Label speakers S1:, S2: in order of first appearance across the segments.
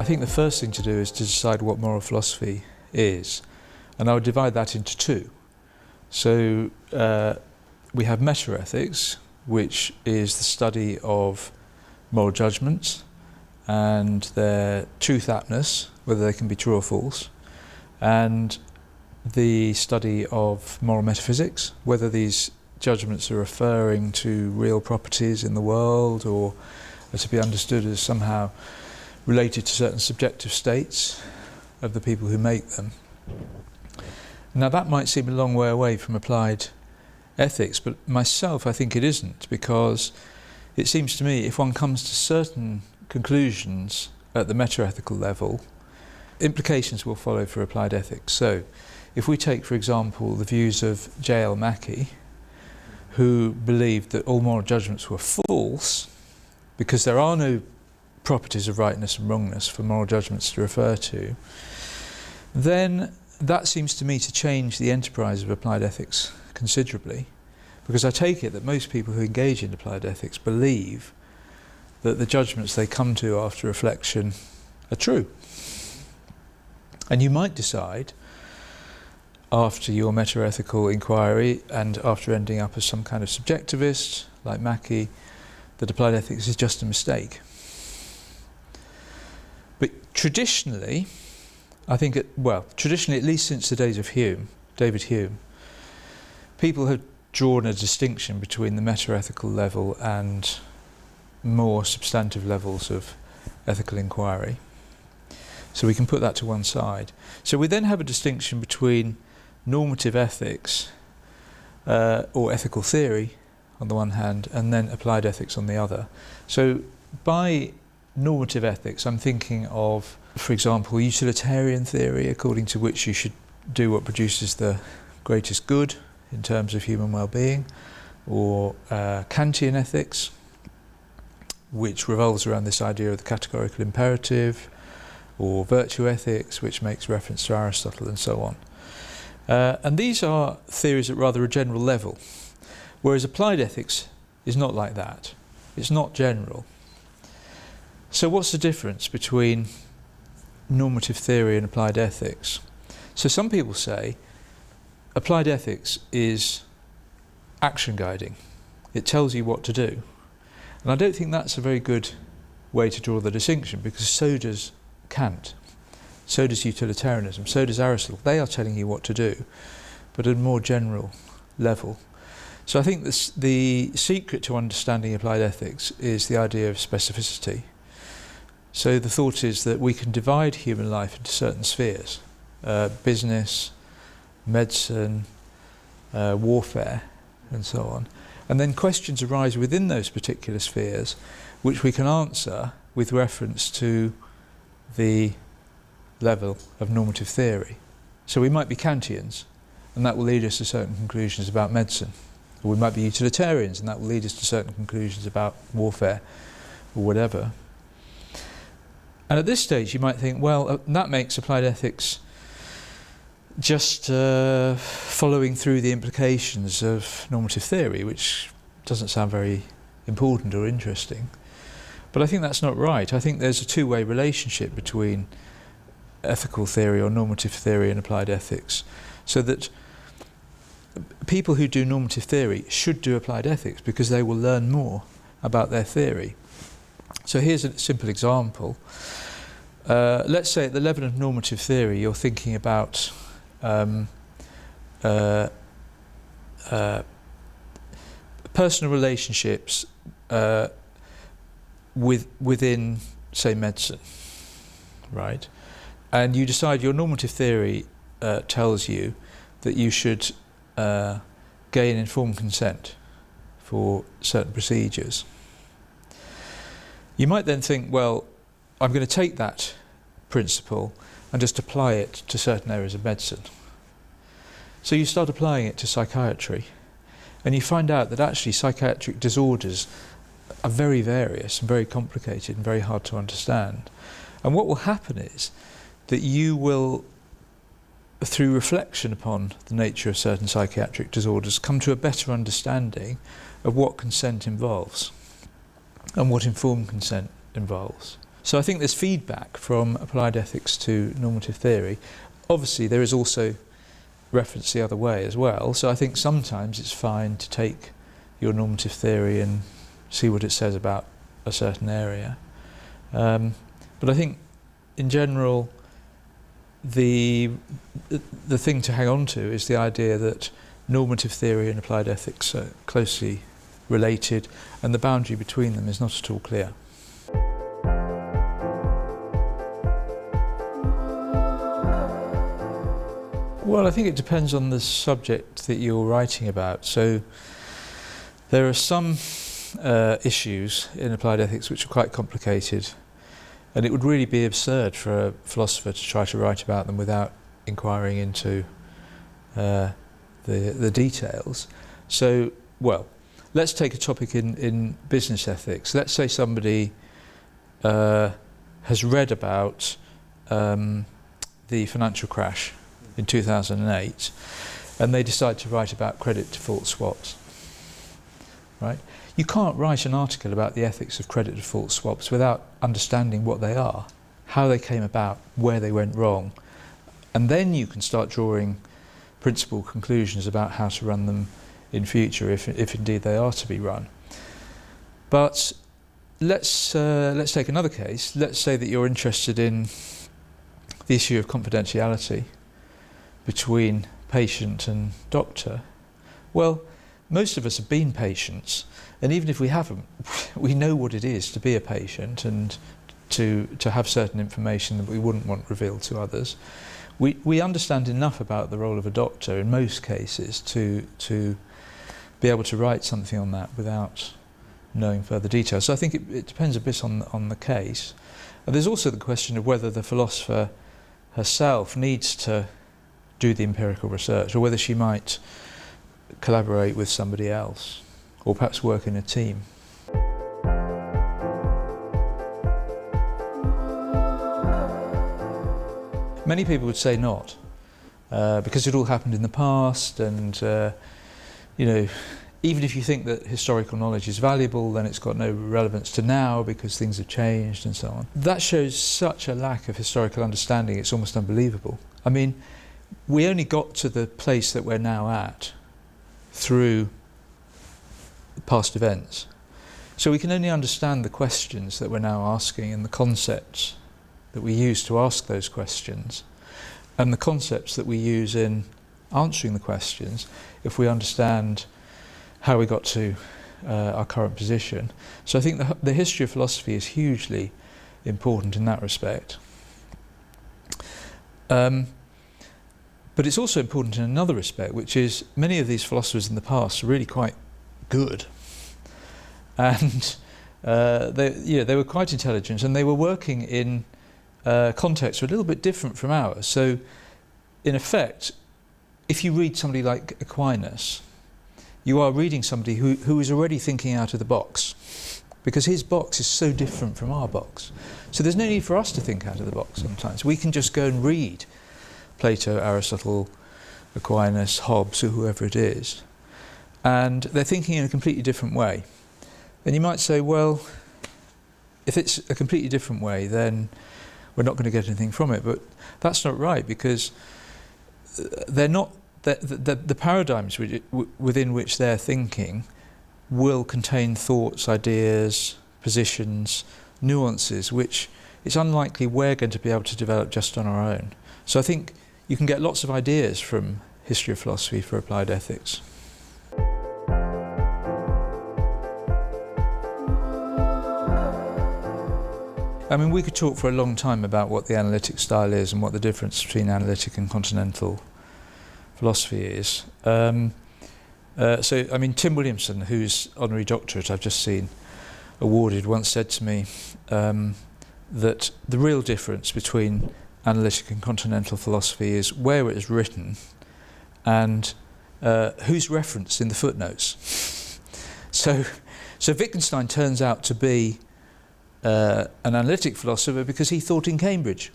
S1: I think the first thing to do is to decide what moral philosophy is, and I would divide that into two. So we have meta-ethics, which is the study of moral judgments and their truth-aptness, whether they can be true or false, and the study of moral metaphysics, whether these judgments are referring to real properties in the world or are to be understood as somehow related to certain subjective states of the people who make them. Now that might seem a long way away from applied ethics, but myself I think it isn't, because it seems to me if one comes to certain conclusions at the meta-ethical level, implications will follow for applied ethics. So if we take, for example, the views of J.L. Mackie, who believed that all moral judgments were false because there are no properties of rightness and wrongness for moral judgments to refer to, then that seems to me to change the enterprise of applied ethics considerably, because I take it that most people who engage in applied ethics believe that the judgments they come to after reflection are true. And you might decide, after your meta-ethical inquiry and after ending up as some kind of subjectivist, like Mackie, that applied ethics is just a mistake. But traditionally, I think, traditionally, at least since the days of David Hume, people have drawn a distinction between the meta-ethical level and more substantive levels of ethical inquiry. So we can put that to one side. So we then have a distinction between normative ethics or ethical theory on the one hand, and then applied ethics on the other. So by normative ethics, I'm thinking of, for example, utilitarian theory, according to which you should do what produces the greatest good in terms of human well-being, or Kantian ethics, which revolves around this idea of the categorical imperative, or virtue ethics, which makes reference to Aristotle, and so on. And these are theories at rather a general level, whereas applied ethics is not like that. It's not general. So what's the difference between normative theory and applied ethics? So some people say applied ethics is action guiding. It tells you what to do. And I don't think that's a very good way to draw the distinction, because so does Kant, so does utilitarianism, so does Aristotle. They are telling you what to do, but at a more general level. So I think the secret to understanding applied ethics is the idea of specificity. So the thought is that we can divide human life into certain spheres, business, medicine, warfare, and so on. And then questions arise within those particular spheres which we can answer with reference to the level of normative theory. So we might be Kantians, and that will lead us to certain conclusions about medicine. Or we might be utilitarians, and that will lead us to certain conclusions about warfare, or whatever. And at this stage you might think, well, that makes applied ethics just following through the implications of normative theory, which doesn't sound very important or interesting. But I think that's not right. I think there's a two-way relationship between ethical theory or normative theory and applied ethics, so that people who do normative theory should do applied ethics because they will learn more about their theory. So here's a simple example. Let's say at the level of normative theory you're thinking about personal relationships within, say, medicine, right? And you decide your normative theory tells you that you should gain informed consent for certain procedures. You might then think, well, I'm going to take that principle and just apply it to certain areas of medicine. So you start applying it to psychiatry, and you find out that actually psychiatric disorders are very various and very complicated and very hard to understand. And what will happen is that you will, through reflection upon the nature of certain psychiatric disorders, come to a better understanding of what consent involves and what informed consent involves. So I think there's feedback from applied ethics to normative theory. Obviously there is also reference the other way as well, so I think sometimes it's fine to take your normative theory and see what it says about a certain area. But I think in general the thing to hang on to is the idea that normative theory and applied ethics are closely related and the boundary between them is not at all clear. Well, I think it depends on the subject that you're writing about. So there are some issues in applied ethics which are quite complicated, and it would really be absurd for a philosopher to try to write about them without inquiring into the details. So, well, let's take a topic in business ethics. Let's say somebody has read about the financial crash in 2008 and they decide to write about credit default swaps. Right? You can't write an article about the ethics of credit default swaps without understanding what they are, how they came about, where they went wrong, and then you can start drawing principal conclusions about how to run them in future, if indeed they are to be run. But let's take another case. Let's say that you're interested in the issue of confidentiality between patient and doctor. Well, most of us have been patients, and even if we haven't, we know what it is to be a patient and to have certain information that we wouldn't want revealed to others. We understand enough about the role of a doctor in most cases to be able to write something on that without knowing further details. So I think it depends a bit on the case. And there's also the question of whether the philosopher herself needs to do the empirical research, or whether she might collaborate with somebody else, or perhaps work in a team. Many people would say not, because it all happened in the past, and you know, even if you think that historical knowledge is valuable, then it's got no relevance to now because things have changed and so on. That shows such a lack of historical understanding, it's almost unbelievable. I mean, we only got to the place that we're now at through past events. So we can only understand the questions that we're now asking and the concepts that we use to ask those questions and the concepts that we use in answering the questions if we understand how we got to our current position. So I think the history of philosophy is hugely important in that respect. But it's also important in another respect, which is many of these philosophers in the past are really quite good, and they were quite intelligent, and they were working in contexts a little bit different from ours. So, in effect, if you read somebody like Aquinas, you are reading somebody who is already thinking out of the box, because his box is so different from our box. So there's no need for us to think out of the box sometimes. We can just go and read Plato, Aristotle, Aquinas, Hobbes, or whoever it is, and they're thinking in a completely different way. And you might say, well, if it's a completely different way, then we're not going to get anything from it. But that's not right, because they're not the paradigms within which they're thinking will contain thoughts, ideas, positions, nuances, which it's unlikely we're going to be able to develop just on our own. So I think you can get lots of ideas from history of philosophy for applied ethics. I mean, we could talk for a long time about what the analytic style is and what the difference between analytic and continental philosophy is. So, I mean, Tim Williamson, whose honorary doctorate I've just seen awarded, once said to me that the real difference between analytic and continental philosophy is where it is written and who's referenced in the footnotes. So Wittgenstein turns out to be an analytic philosopher because he thought in Cambridge.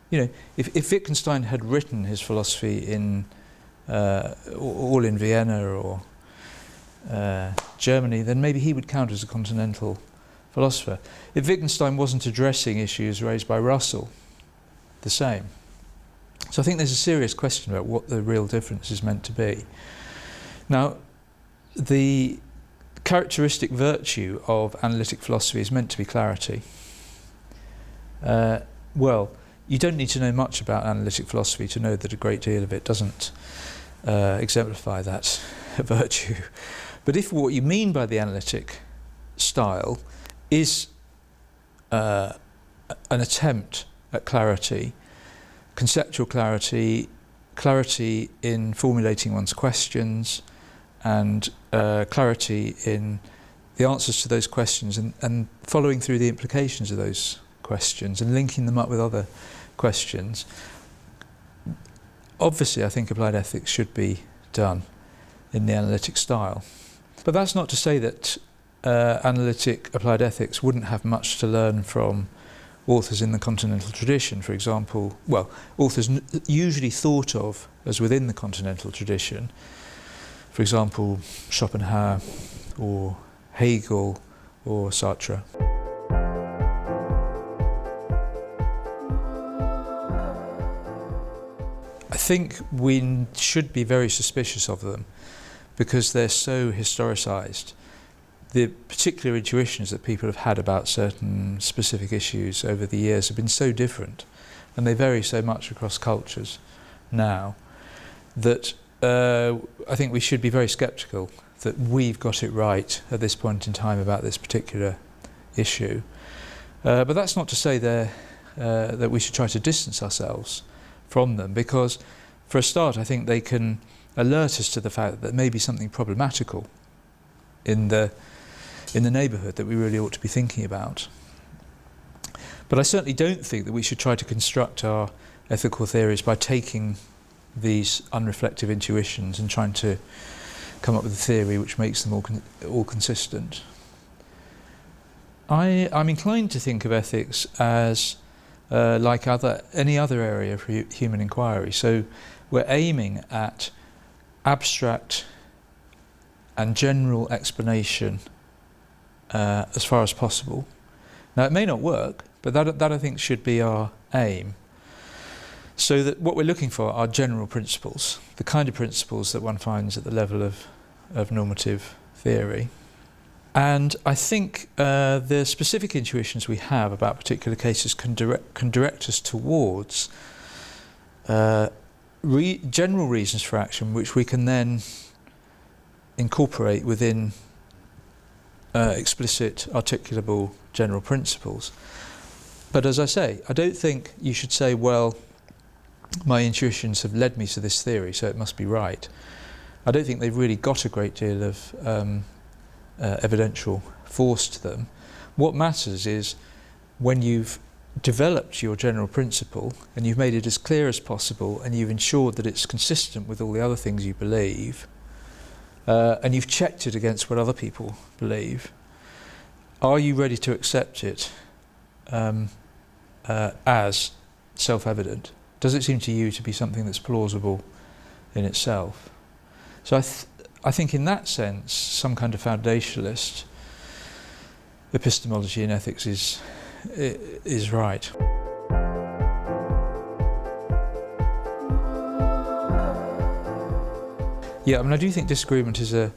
S1: You know, if Wittgenstein had written his philosophy in all in Vienna or Germany, then maybe he would count as a continental philosopher. If Wittgenstein wasn't addressing issues raised by Russell, the same. So I think there's a serious question about what the real difference is meant to be. Now, the characteristic virtue of analytic philosophy is meant to be clarity. Well, you don't need to know much about analytic philosophy to know that a great deal of it doesn't exemplify that virtue. But if what you mean by the analytic style is an attempt at clarity, conceptual clarity, clarity in formulating one's questions, and clarity in the answers to those questions, and following through the implications of those questions and linking them up with other questions, obviously I think applied ethics should be done in the analytic style. But that's not to say that analytic applied ethics wouldn't have much to learn from authors in the continental tradition. For example, well, authors usually thought of as within the continental tradition, for example, Schopenhauer or Hegel or Sartre. I think we should be very suspicious of them because they're so historicised. The particular intuitions that people have had about certain specific issues over the years have been so different, and they vary so much across cultures now, that I think we should be very sceptical that we've got it right at this point in time about this particular issue. But that's not to say that we should try to distance ourselves from them, because for a start I think they can alert us to the fact that there may be something problematical in the neighbourhood that we really ought to be thinking about. But I certainly don't think that we should try to construct our ethical theories by taking these unreflective intuitions and trying to come up with a theory which makes them all consistent. I'm inclined to think of ethics as like any other area of human inquiry. So we're aiming at abstract and general explanation as far as possible. Now it may not work, but that I think should be our aim. So that what we're looking for are general principles, the kind of principles that one finds at the level of normative theory. And I think the specific intuitions we have about particular cases can direct us towards general reasons for action, which we can then incorporate within explicit, articulable general principles. But as I say, I don't think you should say, well, my intuitions have led me to this theory, so it must be right. I don't think they've really got a great deal of evidential force to them. What matters is when you've developed your general principle and you've made it as clear as possible and you've ensured that it's consistent with all the other things you believe, and you've checked it against what other people believe, are you ready to accept it as self-evident? Does it seem to you to be something that's plausible in itself? So I think in that sense, some kind of foundationalist epistemology in ethics is right. Yeah, I mean, I do think disagreement is a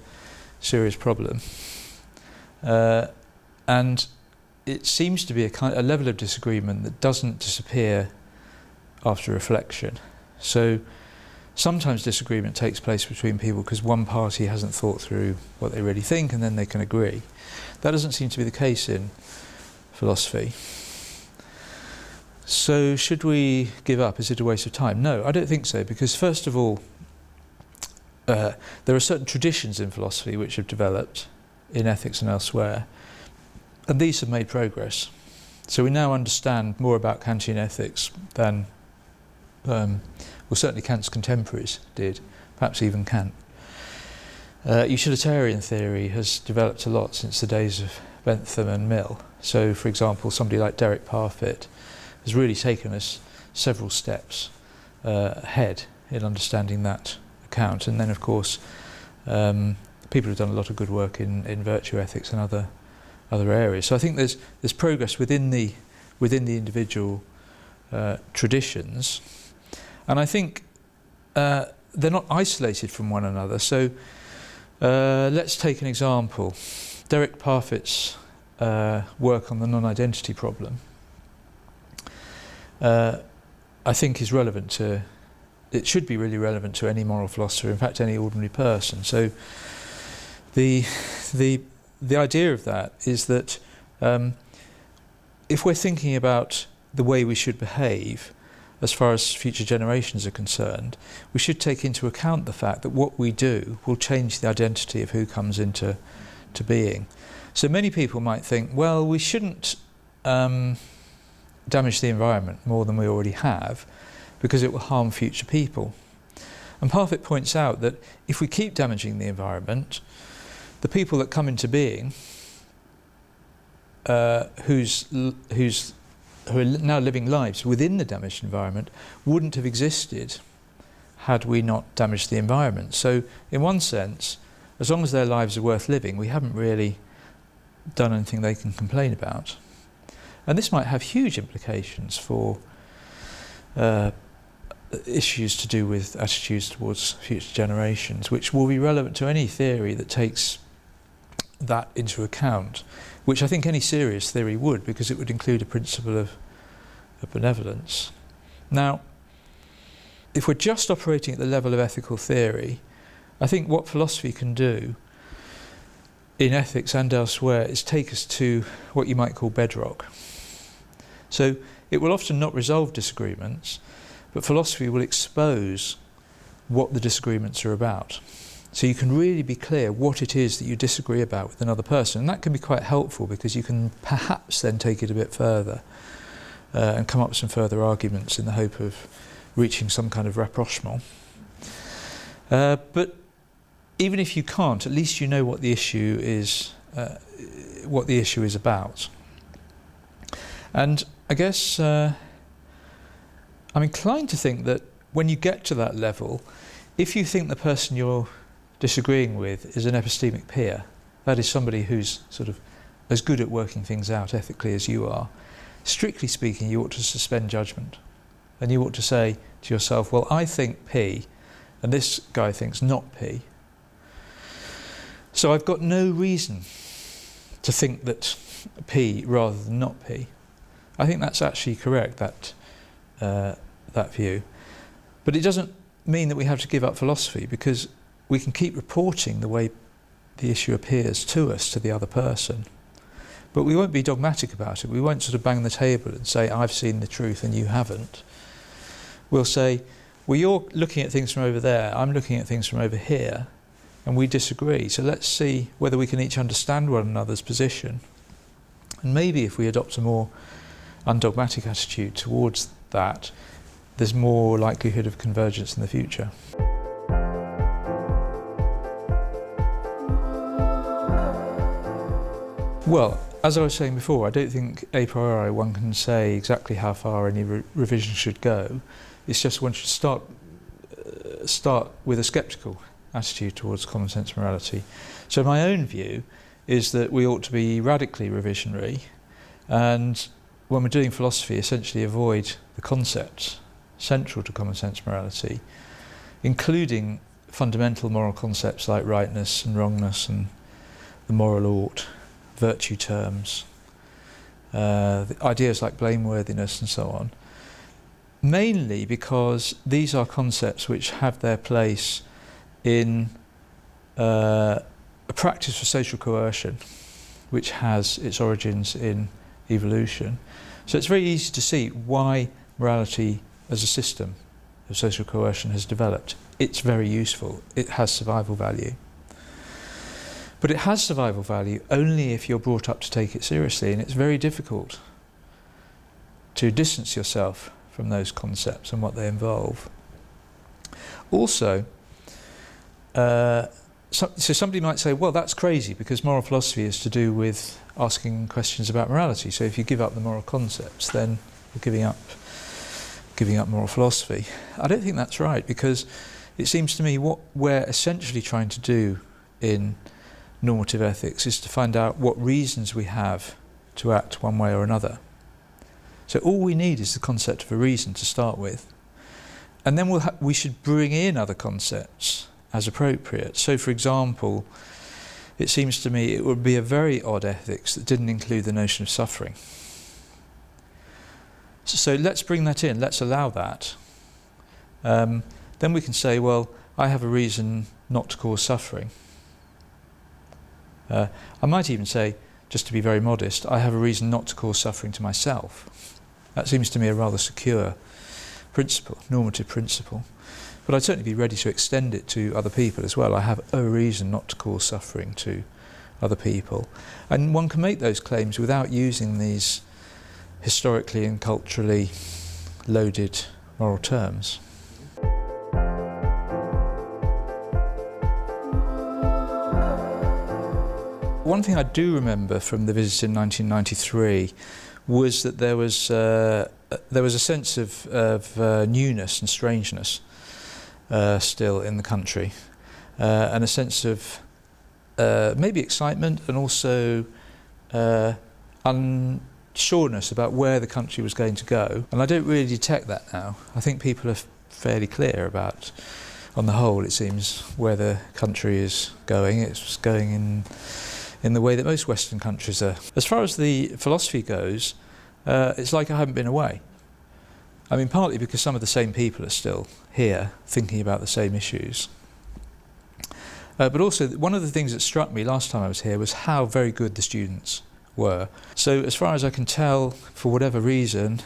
S1: serious problem, and it seems to be a level of disagreement that doesn't disappear after reflection. So sometimes disagreement takes place between people because one party hasn't thought through what they really think and then they can agree. That doesn't seem to be the case in philosophy. So should we give up? Is it a waste of time? No, I don't think so, because first of all, there are certain traditions in philosophy which have developed in ethics and elsewhere, and these have made progress. So we now understand more about Kantian ethics than certainly Kant's contemporaries did, perhaps even Kant. Utilitarian theory has developed a lot since the days of Bentham and Mill. So, for example, somebody like Derek Parfit has really taken us several steps ahead in understanding that account. And then, of course, people have done a lot of good work in virtue ethics and other other areas. So I think there's progress within the individual traditions, and I think they're not isolated from one another. So let's take an example. Derek Parfit's work on the non-identity problem I think is relevant to, it should be really relevant to any moral philosopher, in fact any ordinary person. So the idea of that is that if we're thinking about the way we should behave as far as future generations are concerned, we should take into account the fact that what we do will change the identity of who comes into being. So many people might think, well, we shouldn't damage the environment more than we already have because it will harm future people. And Parfit points out that if we keep damaging the environment, the people that come into being, who are now living lives within the damaged environment, wouldn't have existed had we not damaged the environment. So in one sense, as long as their lives are worth living, we haven't really done anything they can complain about. And this might have huge implications for issues to do with attitudes towards future generations, which will be relevant to any theory that takes that into account, which I think any serious theory would, because it would include a principle of benevolence. Now, if we're just operating at the level of ethical theory, I think what philosophy can do in ethics and elsewhere is take us to what you might call bedrock. So it will often not resolve disagreements, but philosophy will expose what the disagreements are about. So you can really be clear what it is that you disagree about with another person, and that can be quite helpful because you can perhaps then take it a bit further and come up with some further arguments in the hope of reaching some kind of rapprochement. But even if you can't, at least you know what the issue is about. And I guess I'm inclined to think that when you get to that level, if you think the person you're disagreeing with is an epistemic peer, that is somebody who's sort of as good at working things out ethically as you are, strictly speaking, you ought to suspend judgment. And you ought to say to yourself, well, I think P, and this guy thinks not P. So I've got no reason to think that P rather than not P. I think that's actually correct, that view. But it doesn't mean that we have to give up philosophy, because we can keep reporting the way the issue appears to us, to the other person. But we won't be dogmatic about it. We won't sort of bang the table and say, I've seen the truth and you haven't. We'll say, well, you're looking at things from over there, I'm looking at things from over here, and we disagree. So let's see whether we can each understand one another's position. And maybe if we adopt a more undogmatic attitude towards that, there's more likelihood of convergence in the future. Well, as I was saying before, I don't think a priori one can say exactly how far any revision should go. It's just one should start with a sceptical attitude towards common sense morality. So my own view is that we ought to be radically revisionary, and when we're doing philosophy, essentially avoid the concepts central to common sense morality, including fundamental moral concepts like rightness and wrongness and the moral ought, virtue terms, the ideas like blameworthiness and so on, mainly because these are concepts which have their place in a practice for social coercion, which has its origins in evolution. So it's very easy to see why morality as a system of social coercion has developed. It's very useful. It has survival value. But it has survival value only if you're brought up to take it seriously, and it's very difficult to distance yourself from those concepts and what they involve. Also, so somebody might say, well, that's crazy because moral philosophy is to do with asking questions about morality. So if you give up the moral concepts, then you're giving up moral philosophy. I don't think that's right, because it seems to me what we're essentially trying to do in normative ethics is to find out what reasons we have to act one way or another. So all we need is the concept of a reason to start with, and then we should bring in other concepts as appropriate. So for example, it seems to me it would be a very odd ethics that didn't include the notion of suffering. So let's bring that in, let's allow that. Then we can say, well, I have a reason not to cause suffering. I might even say, just to be very modest, I have a reason not to cause suffering to myself. That seems to me a rather secure principle, normative principle. But I'd certainly be ready to extend it to other people as well. I have a reason not to cause suffering to other people. And one can make those claims without using these historically and culturally loaded moral terms. One thing I do remember from the visit in 1993 was that there was a sense of newness and strangeness still in the country, and a sense of maybe excitement and also unsureness about where the country was going to go. And I don't really detect that now. I think people are fairly clear about, on the whole, it seems, where the country is going. It's going in the way that most Western countries are. As far as the philosophy goes, it's like I haven't been away. I mean, partly because some of the same people are still here thinking about the same issues. But also, one of the things that struck me last time I was here was how very good the students were. So as far as I can tell, for whatever reason,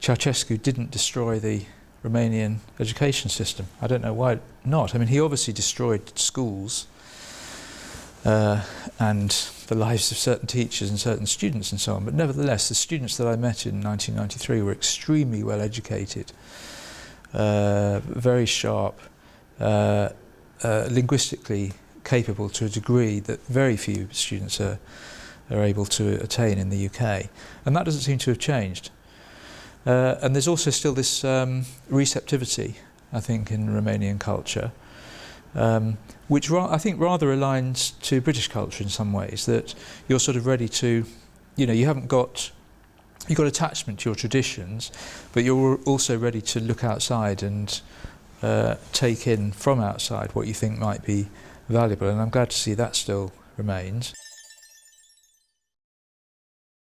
S1: Ceausescu didn't destroy the Romanian education system. I don't know why not. I mean, he obviously destroyed schools and the lives of certain teachers and certain students and so on, but nevertheless the students that I met in 1993 were extremely well educated, very sharp, linguistically capable to a degree that very few students are able to attain in the UK, and that doesn't seem to have changed. And there's also still this receptivity, I think, in Romanian culture, which I think rather aligns to British culture in some ways, that you're sort of ready to, you've got attachment to your traditions, but you're also ready to look outside and take in from outside what you think might be valuable, and I'm glad to see that still remains.